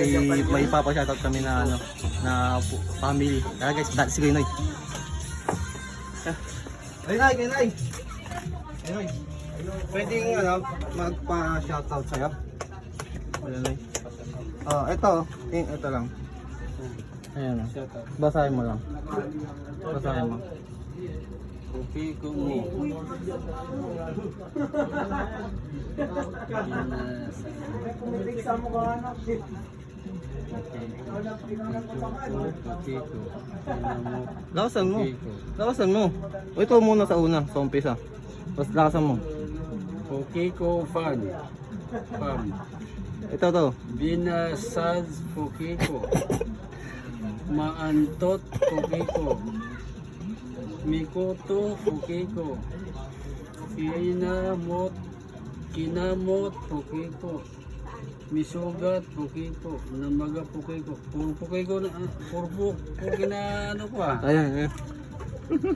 May ipapa-shoutout kami na ano, na family. Kaya guys, dati si Noy. Ay, Noy. Pwede ano, magpa-shoutout sa'yo? Wala Noy. Ito lang. Ayan. Basahin mo lang. Basahin mo. Okay ko mo. Lakasan mo. Lakasan mo. O ito muna sa una, sa umpisa. Tapos lakasan mo. Okay ko fan. Fam. Ito to. Binasad okay ko. Maantot okay ko. Mikoto okay ko. Kinamot okay ko. Misugat okay ko. Namaga okay ko. Puro okay ko na ano pa. Ayan.